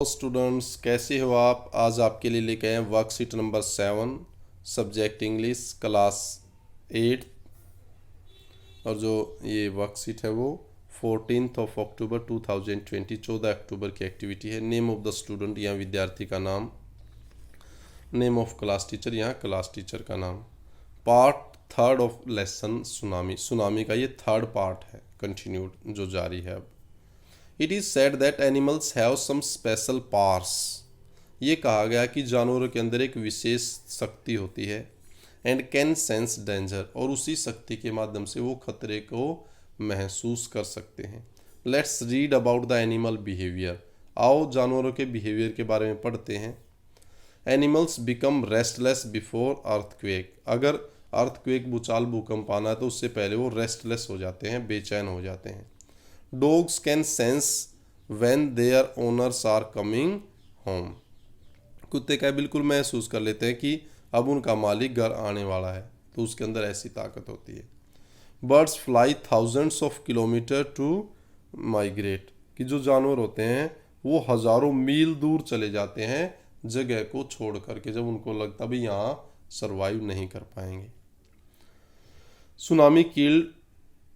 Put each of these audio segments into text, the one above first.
Students, कैसे हो आप। आज आपके लिए लेके आए हैं worksheet number 7, subject English, class 8। और जो ये वर्कशीट है वो 14 अक्टूबर 2020 14 अक्टूबर की एक्टिविटी है। नेम ऑफ द स्टूडेंट, यहाँ विद्यार्थी का नाम। नेम ऑफ क्लास टीचर, यहाँ क्लास टीचर का नाम। Part third of lesson tsunami. Tsunami का ये थर्ड पार्ट है, कंटिन्यूड जो जारी है अब। It is said that animals have some special powers. ये कहा गया कि जानवरों के अंदर एक विशेष शक्ति होती है। एंड कैन सेंस डेंजर, और उसी शक्ति के माध्यम से वो खतरे को महसूस कर सकते हैं। Let's read about the animal behaviour. आओ जानवरों के बिहेवियर के बारे में पढ़ते हैं। Animals become restless before earthquake. अगर अर्थक्वेक भूचाल भूकंप आना है तो उससे पहले वो रेस्टलेस हो जाते हैं, बेचैन हो जाते हैं। Dogs can sense when their owners are coming home. कुत्ते का बिल्कुल महसूस कर लेते हैं कि अब उनका मालिक घर आने वाला है, तो उसके अंदर ऐसी ताकत होती है। Birds fly thousands of kilometer to migrate. कि जो जानवर होते हैं वो हज़ारों मील दूर चले जाते हैं जगह को छोड़ करके, जब उनको लगता भी यहाँ सरवाइव नहीं कर पाएंगे। Tsunami killed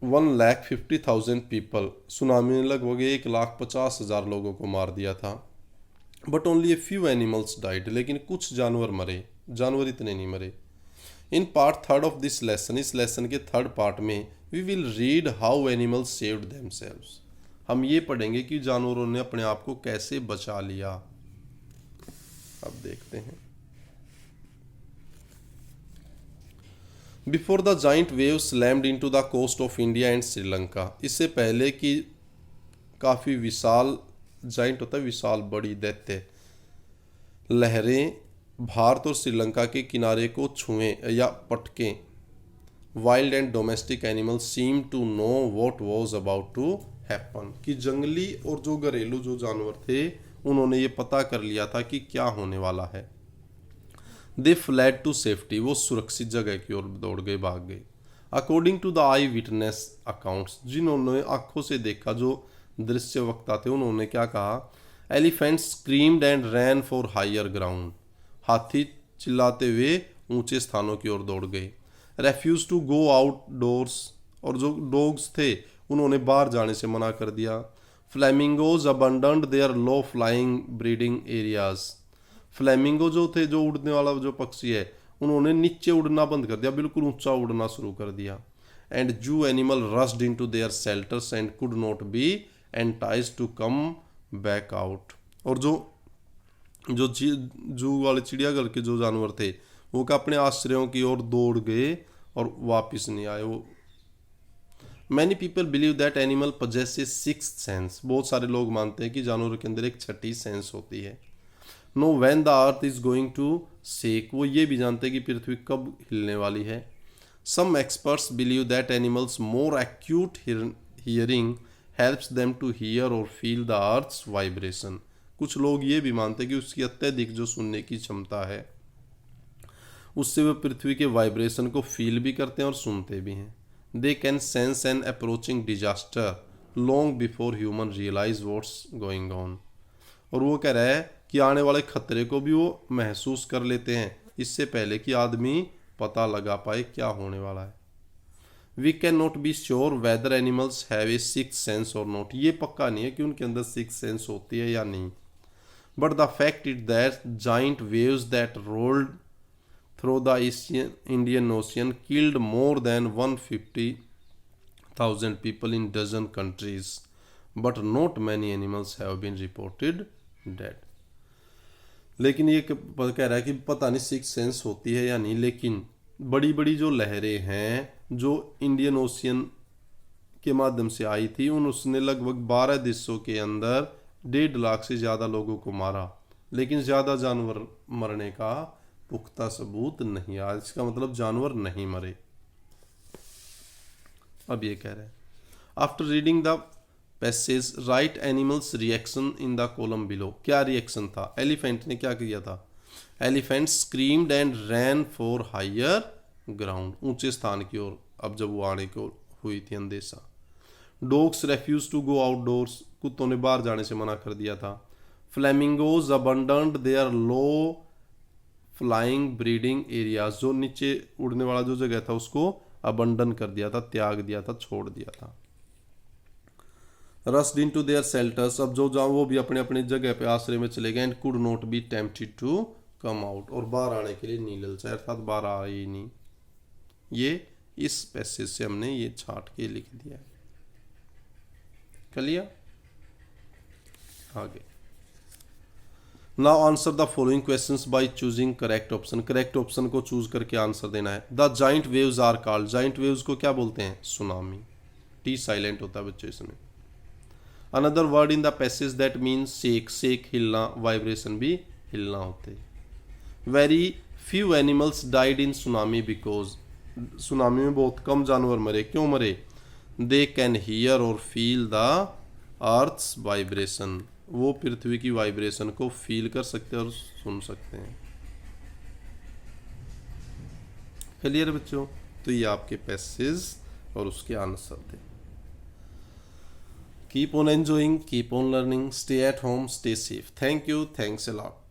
1,50,000 people. सुनामी ने लगभग 1,50,000 लोगों को मार दिया था। But only a few animals died. लेकिन कुछ जानवर मरे, जानवर इतने नहीं मरे। In part third of this lesson, इस लेसन के थर्ड पार्ट में we will read how animals saved themselves. हम ये पढ़ेंगे कि जानवरों ने अपने आप को कैसे बचा लिया। अब देखते हैं। Before the giant wave slammed into the coast of India and Sri Lanka. इससे पहले कि काफ़ी विशाल, जाइंट होता है विशाल, बड़ी, दैत्य लहरें भारत और श्रीलंका के किनारे को छुएं या पटकें, wild and domestic animals seem to know what was about to happen. कि जंगली और जो घरेलू जो जानवर थे उन्होंने ये पता कर लिया था कि क्या होने वाला है। They fled to safety. वो सुरक्षित जगह की ओर दौड़ गए, भाग गए। According to the eyewitness accounts, जिन्होंने आंखों से देखा, जो दृश्य वक्ता थे, उन्होंने क्या कहा। Elephant screamed and ran for higher ground. हाथी चिल्लाते हुए ऊंचे स्थानों की ओर दौड़ गए। रेफ्यूज टू गो आउटडोर्स, और जो डॉग्स थे उन्होंने बाहर जाने से मना कर दिया। Flamingos abandoned their low flying breeding areas. Flamingo जो थे, जो उड़ने वाला जो पक्षी है, उन्होंने नीचे उड़ना बंद कर दिया, बिल्कुल ऊंचा उड़ना शुरू कर दिया। And zoo animal rushed into their shelters and could not be enticed to come back out. और जो जू वाले चिड़ियाघर के जो जानवर थे वो का अपने आश्रयों की ओर दौड़ गए और वापस नहीं आए वो। Many people believe that animal possess A sixth sense. बहुत सारे लोग मानते हैं कि जानवरों के अंदर एक छठी सेंस होती है। Know when the earth is going to shake. वो ये भी जानते हैं कि पृथ्वी कब हिलने वाली है। Some experts believe that animals more acute hearing helps them to hear और फील द अर्थ्स वाइब्रेशन। कुछ लोग ये भी मानते हैं कि उसकी अत्यधिक जो सुनने की क्षमता है उससे वे पृथ्वी के वाइब्रेशन को फील भी करते हैं और सुनते भी हैं। They can sense an approaching disaster long before human realize what's going on. और वो कह रहा है कि आने वाले खतरे को भी वो महसूस कर लेते हैं इससे पहले कि आदमी पता लगा पाए क्या होने वाला है। We can not be sure whether animals have a sixth sense और नॉट। ये पक्का नहीं है कि उनके अंदर सिक्स्थ सेंस होती है या नहीं। But the fact is that giant waves that rolled through the Indian ocean killed more than 150,000 people in dozen countries, but not many animals have been reported dead. लेकिन ये कह रहा है कि पता नहीं सिक्स सेंस होती है या नहीं, लेकिन बड़ी बड़ी जो लहरें हैं जो इंडियन ओशियन के माध्यम से आई थी, उसने लगभग 12 देशों के अंदर 1.5 लाख से ज़्यादा लोगों को मारा, लेकिन ज़्यादा जानवर मरने का पुख्ता सबूत नहीं आया। इसका मतलब जानवर नहीं मरे। अब ये कह रहे हैं, after reading the passage write animals reaction in the column below. क्या रिएक्शन था? एलिफेंट ने क्या किया था? Elephant screamed and ran for higher ground, ऊंचे स्थान की ओर अब जब वो आने को हुई थी अंदेशा। Dogs refuse to go outdoors, कुत्तों ने बाहर जाने से मना कर दिया था। Flamingos abandoned their low flying breeding areas, जो नीचे उड़ने वाला जो जगह था उसको अबंडन कर दिया था, त्याग दिया था, छोड़ दिया था। रस्ड इनटू देयर शेल्टर्स, अब जो जहाँ वो भी अपने अपने जगह पे आश्रय में चले गए। And could not be tempted to come out, और बाहर आने के लिए नहीं ललचाए, अर्थात बाहर आए ही नहीं। ये इस पैसेज से हमने ये छाट के लिख दिया है। क्लियर? आगे now answer the following questions by choosing correct option, correct option को चूज करके आंसर देना है। The giant waves are called, giant waves को क्या बोलते हैं? सुनामी। टी साइलेंट होता है बच्चों इसमें। Another word in the passage that means shake, shake हिलना, वाइब्रेशन भी हिलना होते। Very few animals died in tsunami because, tsunami में बहुत कम जानवर मरे, क्यों मरे? दे कैन हियर और फील द अर्थ्स वाइब्रेशन, वो पृथ्वी की वाइब्रेशन को फील कर सकते हैं और सुन सकते हैं। क्लियर बच्चों? तो ये आपके पैसेज और उसके आंसर थे। Keep on enjoying, keep on learning, stay at home, stay safe. Thank you, thanks a lot.